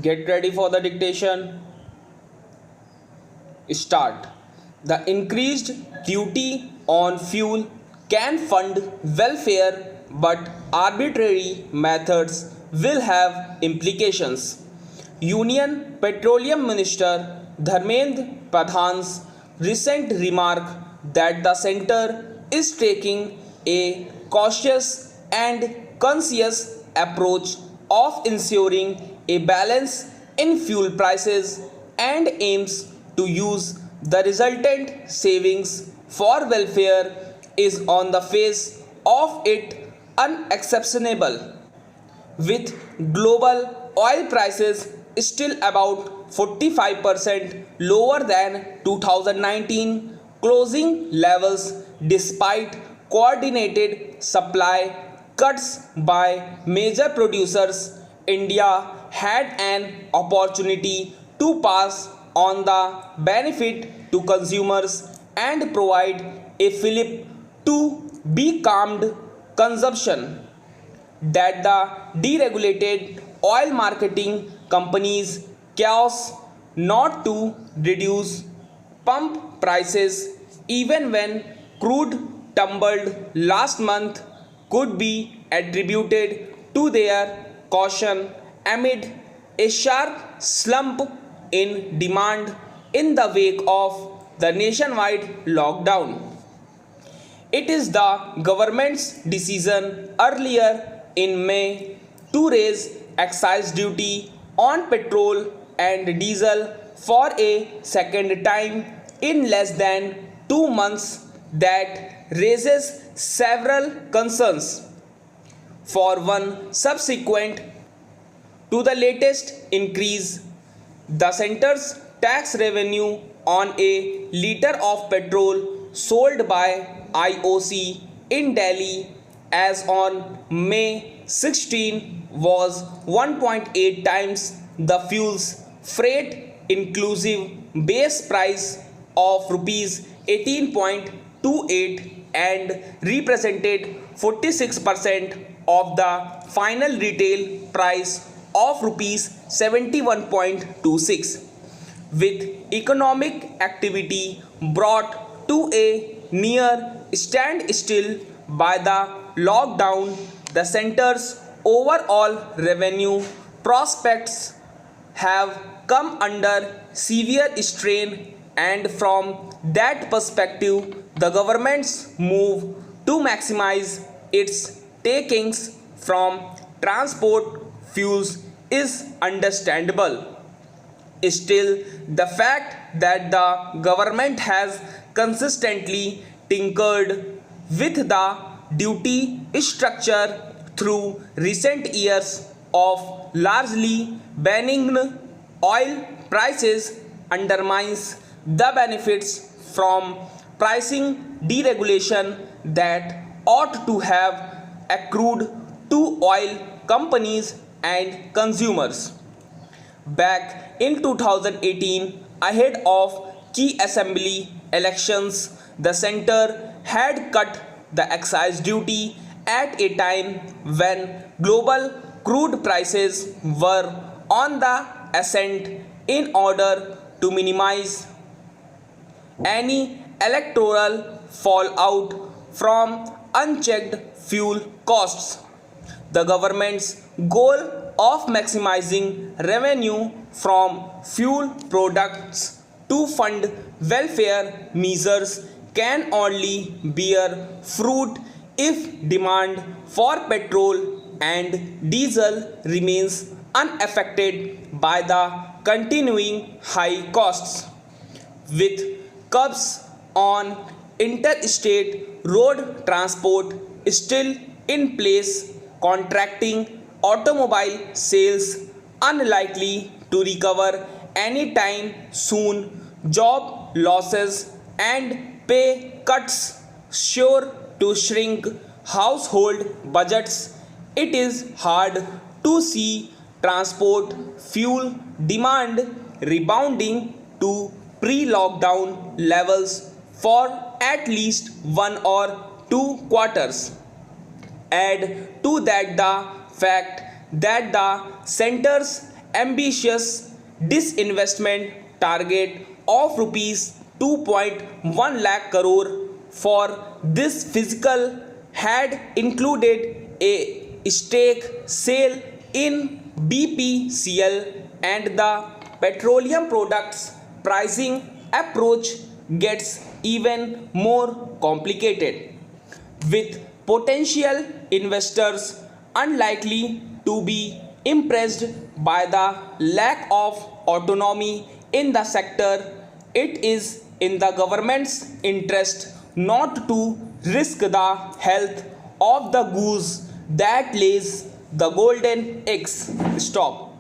Get ready for the dictation. Start. The increased duty on fuel can fund welfare, but arbitrary methods will have implications. Union Petroleum Minister Dharmendra Pradhan's recent remark that the centre is taking a cautious and conscious approach of ensuring a balance in fuel prices and aims to use the resultant savings for welfare is on the face of it unexceptionable. With global oil prices still about 45% lower than 2019 closing levels despite coordinated supply cuts by major producers, India had an opportunity to pass on the benefit to consumers and provide a fillip to be calmed consumption that the deregulated oil marketing companies chaos not to reduce pump prices even when crude tumbled last month could be attributed to their caution amid a sharp slump in demand in the wake of the nationwide lockdown. It is the government's decision earlier in May to raise excise duty on petrol and diesel for a second time in less than 2 months that raises several concerns. For one subsequent to the latest increase, the centre's tax revenue on a litre of petrol sold by IOC in Delhi as on May 16 was 1.8 times the fuel's freight inclusive base price of rupees 18.28 and represented 46% of the final retail price of rupees 71.26, with economic activity brought to a near standstill by the lockdown. The centre's overall revenue prospects have come under severe strain, and from that perspective the government's move to maximize its takings from transport fuels is understandable. Still, the fact that the government has consistently tinkered with the duty structure through recent years of largely benign oil prices undermines the benefits from pricing deregulation that ought to have accrued to oil companies and consumers. Back in 2018, ahead of key assembly elections, the centre had cut the excise duty at a time when global crude prices were on the ascent in order to minimize any electoral fallout from unchecked fuel costs. The government's goal of maximizing revenue from fuel products to fund welfare measures can only bear fruit if demand for petrol and diesel remains unaffected by the continuing high costs. With curbs on interstate road transport still in place, contracting automobile sales unlikely to recover anytime soon, job losses and pay cuts sure to shrink household budgets, it is hard to see transport fuel demand rebounding to pre-lockdown levels for at least 1 or 2 quarters. Add to that the fact that the center's ambitious disinvestment target of rupees 2.1 lakh crore for this fiscal had included a stake sale in BPCL, and the petroleum products pricing approach gets even more complicated, with potential investors unlikely to be impressed by the lack of autonomy in the sector. It is in the government's interest not to risk the health of the goose that lays the golden eggs. Stop.